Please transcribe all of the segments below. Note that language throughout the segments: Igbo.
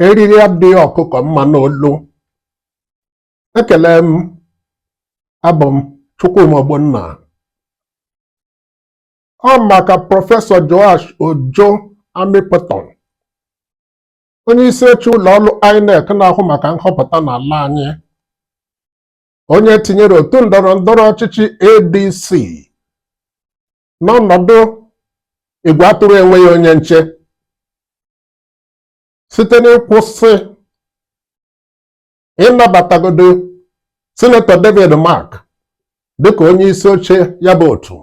eriri adịghị ọkụkọ mma n'olu. Ekele m, abụ m Chukwuma Ogbonna. Ọ maka Prọfesọ Joash Ojo Amịpụtọn, onye isi oche ụlọ ọrụ INEC na-ahụ maka nhọpụta n'ala anyị, onye tinyere otu ndọrọ ndọrọ ọchịchị ADC n'ọnọdụ igwe atụrụ enweghị onye nche site n'ịkwụsị ịnabatagodo Sinetọ David Mark dịka onye isi oche ya bụ otu,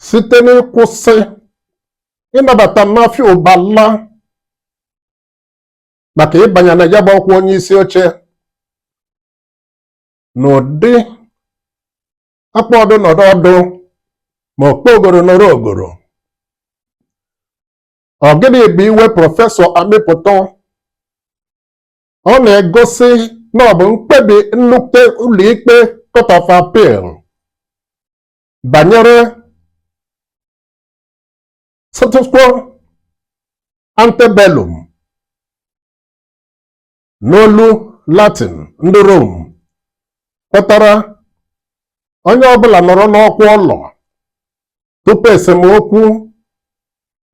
site n'ịkwụsị ịnabata Nafi Ubala maka ịbanye na ya bụ ọkwa onye isi oche n'ụdị akpọdụ nọrọ ọdụ ma okpogoro nọrọ ogoro. Ọ gịnị bụ iwe Prọfesọ Amịpụtọn? Ọ na-egosi na ọ bụ mkpebi nnukwu ụlọikpe Court of Appeal banyere status quo ante bellum n'olu Latin ndị Rome kpọtara onye ọbụla nọrọ n'ọkwa ụlọ tupu esemokwu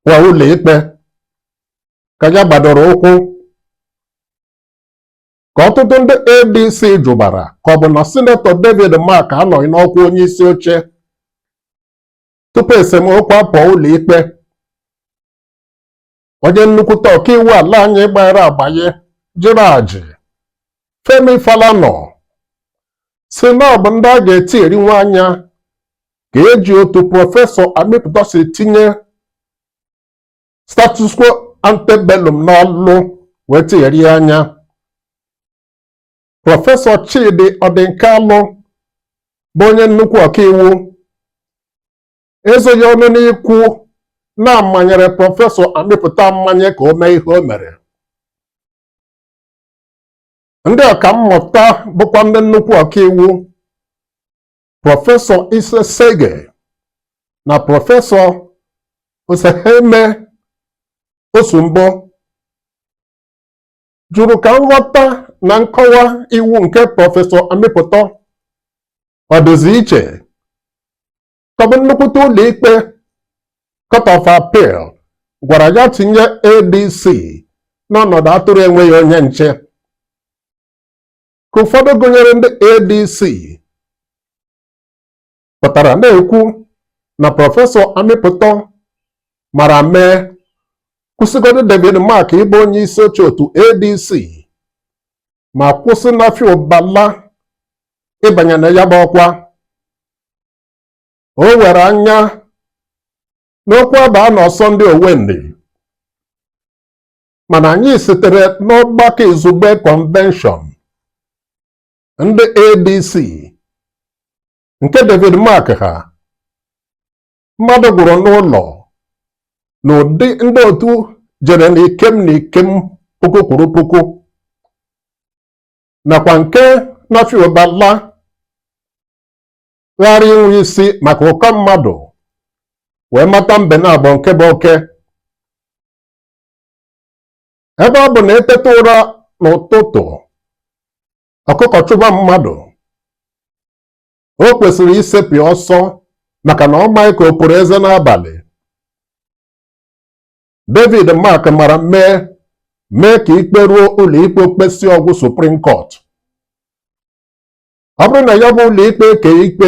kwa ụlọikpe ka ya gbadoro ụkwụ, ka ọtụtụ ndị ADC jụbara ka ọ bụ na Sinetọ David Mark anọghị n'ọkwa onye isi oche tupu esemokwu apụọ ụlọikpe. Onye nnukwute ọkaiwu ala anyị gbara agbanye jiri ajị Femi Falana si na ọ bụ ndị a ga-eti erinwe anya ka eji otu Prọfesọ Amịpụtọn si tinye status quo ante bellum n'ọlụ wee tigheri anya. Prọfesọ Chidi Odinkalụ bụ onye nnukwu ọkaiwu ezoghị ọnụ n'ikwu na-amanyere Prọfesọ Amịpụtọn mmanye ka o mee ihe o mere. Ndị ọkammụta bụkwa ndị nnukwu ọkaiwu Prọfesọ Ise Sege na Prọfesọ Oseheme Osumbo jụrụ ka nghọta na nkọwa iwu nke Prọfesọ Amịpụtọn ọ dịzi iche ka ọ bụ nnukwute ụlọikpe Court of Appeal gwara ya tinye ADC n'ọnọdụ atụrụ enweghị onye nche. Ka ụfọdụ gụnyere ndị ADC pụtara na-ekwu na Prọfesọ Amịpụtọn mara mee kwụsịgodo David Mark ịbụ onye isi oche otu ADC ma kwụsị Nafi Ubala ịbanye na ya bụ ọkwa. O were anya n'okwu abaa n'ọsọ ndị Owendị, mana anyị sitere n'ọgbakọ izugbe convention ndị ADC nke David Mark ha mmadụ gwụrụ n'ụlọ n'ụdị ndị otu jere n'ikem puku kwuru puku, nakwa nke Nafi Ubala ghara inwe isi maka ụkọ mmadụ wee mata mbe na abụọ nke bụ oke. Ebe ọ bụ na eteta ụra n'ụtụtụ ọkụkọ chụba mmadụ, o kwesịrị isepụ ọsọ maka na ọ maghị ka o pụrụ eze n'abalị. David Mark mara mee ka ikpe ruo ụlọikpe okpesi ọgwụ Supreme Court. Ọ bụrụ na ya bụ ụlọikpe kee ikpe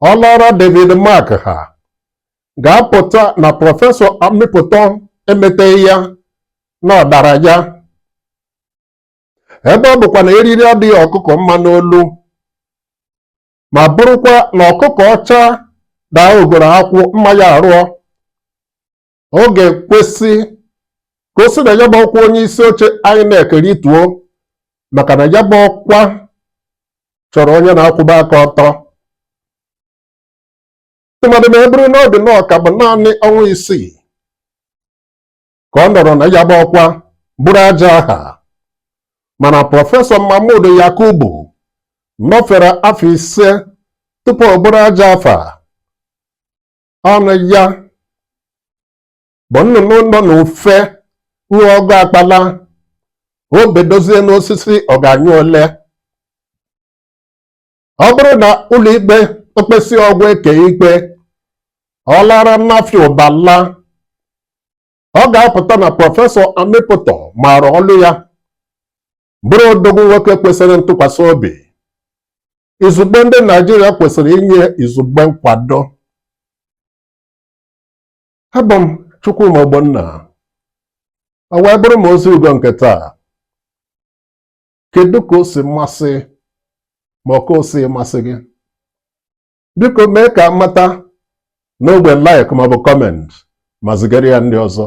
ọ lọrọ David Mark ha ga-apụta na Prọfesọ Amịpụtọn emeteghị ya na ọ dara ya. Ebe ọ bụkwa na eriri adịghị ọkụkọ mma n'olu, ma bụrụkwa na ọkụkọ ọcha daa ogoro akwụ mma ya arụọ, ọ ga-ekwesị ka o si na ya bụ ọkwa onye isi oche INEC rituo, maka na ya bụ ọkwa chọrọ onye na-akwụba aka ọtọ. Tụmadụ ma e bụrụ na ọ dị n'ọka bụ naanị ọnwa isii ka ọ nọrọ na ya bụ ọkwa bụrụ aja aha, mana Prọfesọ Mahmood Yakubu nọfere afọ 5 tupu ọ bụrụ aja afa. Ọnụ ya bụ nnụnụ nọ n'ofe nwa ọgụ akpala o bedozie n'osisi ọ ga-anyụ ole. Ọ bụrụ na ụlọ ikpe okpesi ọgwụ eke ikpe ọ lara nnafịa ụbala, ọ ga-apụta na prọfesọ Amịpụtọ maara ọlụ ya, bụrụ odogwu nwoke kwesịrị ntụkwasị obi. Izugbe ndị Naijiria kwesịrị inye izugbe nkwado. Abụ m Chukwuma Ogbonna, ọ wee bụrụ m ozi ugo nke taa. Kedu ka o si masị ma ọ ka o si masị gị? Biko mee ka mata n'ogbe like maọbụ comment ma zigara ya ndị ọzọ.